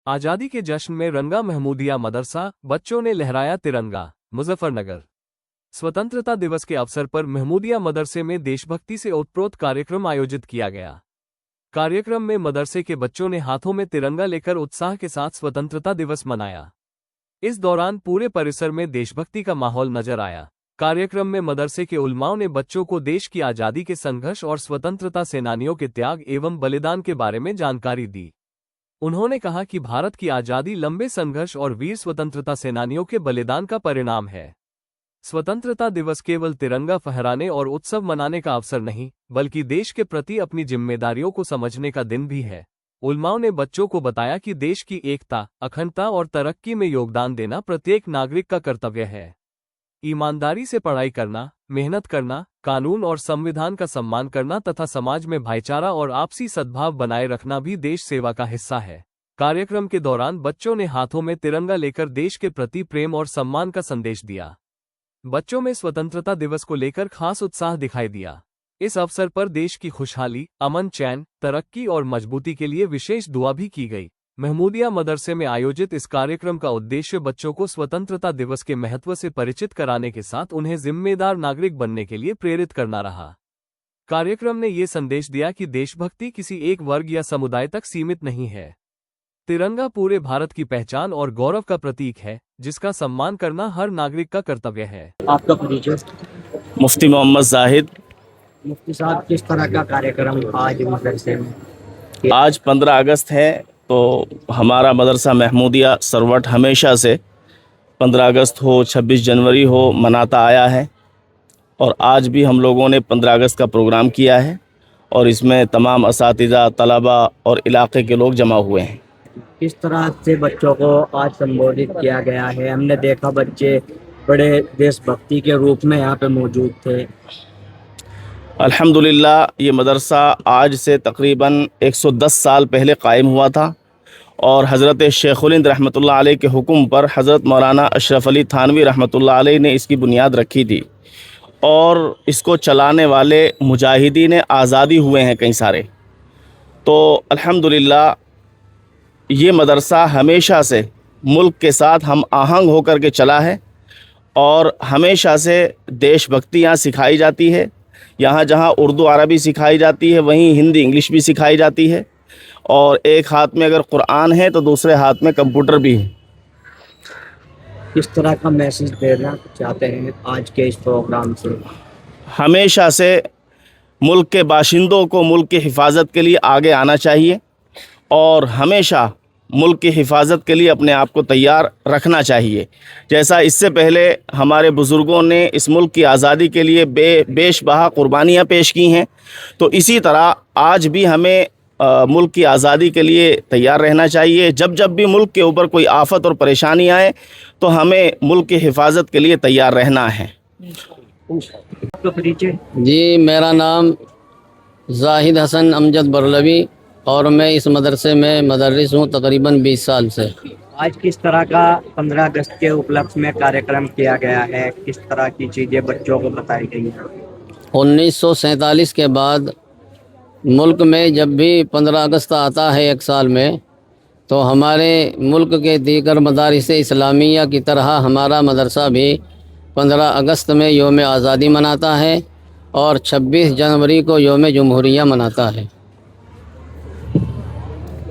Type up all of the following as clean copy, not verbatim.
आज़ादी के जश्न में रंगा महमूदिया मदरसा, बच्चों ने लहराया तिरंगा। मुजफ्फरनगर। स्वतंत्रता दिवस के अवसर पर महमूदिया मदरसे में देशभक्ति से ओतप्रोत कार्यक्रम आयोजित किया गया। कार्यक्रम में मदरसे के बच्चों ने हाथों में तिरंगा लेकर उत्साह के साथ स्वतंत्रता दिवस मनाया। इस दौरान पूरे परिसर में देशभक्ति का माहौल नजर आया। कार्यक्रम में मदरसे के उलमाओं ने बच्चों को देश की आज़ादी के संघर्ष और स्वतंत्रता सेनानियों के त्याग एवं बलिदान के बारे में जानकारी दी। उन्होंने कहा कि भारत की आज़ादी लंबे संघर्ष और वीर स्वतंत्रता सेनानियों के बलिदान का परिणाम है। स्वतंत्रता दिवस केवल तिरंगा फहराने और उत्सव मनाने का अवसर नहीं, बल्कि देश के प्रति अपनी जिम्मेदारियों को समझने का दिन भी है। उलमाओं ने बच्चों को बताया कि देश की एकता, अखंडता और तरक्की में योगदान देना प्रत्येक नागरिक का कर्तव्य है। ईमानदारी से पढ़ाई करना, मेहनत करना, कानून और संविधान का सम्मान करना तथा समाज में भाईचारा और आपसी सद्भाव बनाए रखना भी देश सेवा का हिस्सा है। कार्यक्रम के दौरान बच्चों ने हाथों में तिरंगा लेकर देश के प्रति प्रेम और सम्मान का संदेश दिया। बच्चों में स्वतंत्रता दिवस को लेकर खास उत्साह दिखाई दिया। इस अवसर पर देश की खुशहाली, अमन, चैन, तरक्की और मजबूती के लिए विशेष दुआ भी की गई। महमूदिया मदरसे में आयोजित इस कार्यक्रम का उद्देश्य बच्चों को स्वतंत्रता दिवस के महत्व से परिचित कराने के साथ उन्हें जिम्मेदार नागरिक बनने के लिए प्रेरित करना रहा। कार्यक्रम ने ये संदेश दिया कि देशभक्ति किसी एक वर्ग या समुदाय तक सीमित नहीं है। तिरंगा पूरे भारत की पहचान और गौरव का प्रतीक है, जिसका सम्मान करना हर नागरिक का कर्तव्य है। आपका परिचय? मुफ्ती मोहम्मद जाहिद। मुफ्ती साहब, किस तरह का कार्यक्रम आज मदरसे में? आज 15 अगस्त है, तो हमारा मदरसा महमूदिया सरवट हमेशा से 15 अगस्त हो, 26 जनवरी हो मनाता आया है और आज भी हम लोगों ने 15 अगस्त का प्रोग्राम किया है और इसमें तमाम असातिज़ा, तलबा और इलाके के लोग जमा हुए हैं। किस तरह से बच्चों को आज संबोधित किया गया है? हमने देखा बच्चे बड़े देशभक्ति के रूप में यहाँ पे मौजूद थे। अल्हम्दुलिल्लाह, ये मदरसा आज से तकरीबन 110 साल पहले कायम हुआ था और हज़रत शेखुल हिंद रहमतुल्लाह अलैह के हुक्म पर हज़रत मौलाना अशरफ अली थानवी रहमतुल्लाह अलैह ने इसकी बुनियाद रखी थी और इसको चलाने वाले मुजाहिदीन आज़ादी हुए हैं कई सारे। तो अल्हम्दुलिल्लाह ये मदरसा हमेशा से मुल्क के साथ हम आहंग होकर के चला है और हमेशा से देशभक्ति यहाँ सिखाई जाती है। यहाँ जहाँ उर्दू अरबी सिखाई जाती है, वहीं हिंदी इंग्लिश भी सिखाई जाती है और एक हाथ में अगर कुरान है तो दूसरे हाथ में कंप्यूटर भी है। किस तरह का मैसेज देना चाहते हैं आज के इस प्रोग्राम से? हमेशा से मुल्क के बाशिंदों को मुल्क की हिफाजत के लिए आगे आना चाहिए और हमेशा मुल्क की हिफाजत के लिए अपने आप को तैयार रखना चाहिए। जैसा इससे पहले हमारे बुज़ुर्गों ने इस मुल्क की आज़ादी के लिए बेशबहा कुर्बानियाँ पेश की हैं, तो इसी तरह आज भी हमें मुल्क की आज़ादी के लिए तैयार रहना चाहिए। जब जब भी मुल्क के ऊपर कोई आफत और परेशानी आए तो हमें मुल्क की हिफाजत के लिए तैयार रहना है। आपका परिचय? जी, मेरा नाम जाहिद हसन अमजद बरलवी और मैं इस मदरसे में मदरस हूँ तकरीबन 20 साल से। आज किस तरह का 15 अगस्त के उपलक्ष्य में कार्यक्रम किया गया है? किस तरह की चीज़ें बच्चों को बताई गई हैं? 1947 के बाद मुल्क में जब भी 15 अगस्त आता है एक साल में, तो हमारे मुल्क के दीगर मदारिस इस्लामिया की तरह हमारा मदरसा भी 15 अगस्त में योम आज़ादी मनाता है और 26 जनवरी को योम जमहूरिया मनाता है।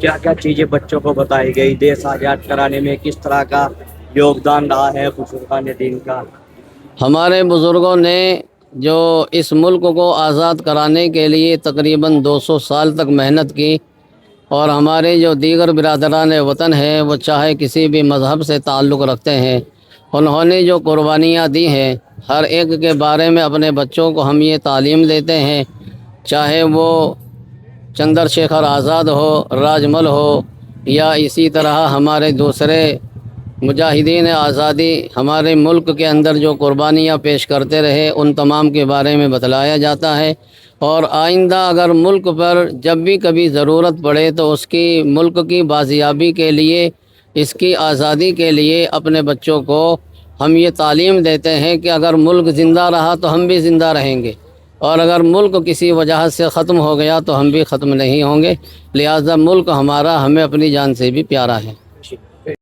क्या क्या चीज़ें बच्चों को बताई गई? देश आज़ाद कराने में किस तरह का योगदान रहा है बुजुर्गान दीन का? हमारे बुज़ुर्गों ने जो इस मुल्क को आज़ाद कराने के लिए तकरीबन 200 साल तक मेहनत की और हमारे जो दीगर बिरादरान वतन हैं, वो चाहे किसी भी मज़हब से ताल्लुक़ रखते हैं, उन्होंने जो कुर्बानियाँ दी हैं, हर एक के बारे में अपने बच्चों को हम ये तालीम देते हैं। चाहे वो चंद्रशेखर आज़ाद हो, राजमल हो, या इसी तरह हमारे दूसरे मुजाहिदीन आज़ादी हमारे मुल्क के अंदर जो कुर्बानियाँ पेश करते रहे, उन तमाम के बारे में बतलाया जाता है। और आइंदा अगर मुल्क पर जब भी कभी ज़रूरत पड़े तो उसकी मुल्क की बाजियाबी के लिए, इसकी आज़ादी के लिए अपने बच्चों को हम ये तालीम देते हैं कि अगर मुल्क ज़िंदा रहा तो हम भी ज़िंदा रहेंगे और अगर मुल्क किसी वजह से ख़त्म हो गया तो हम भी ख़त्म नहीं होंगे। लिहाजा मुल्क हमारा हमें अपनी जान से भी प्यारा है। جی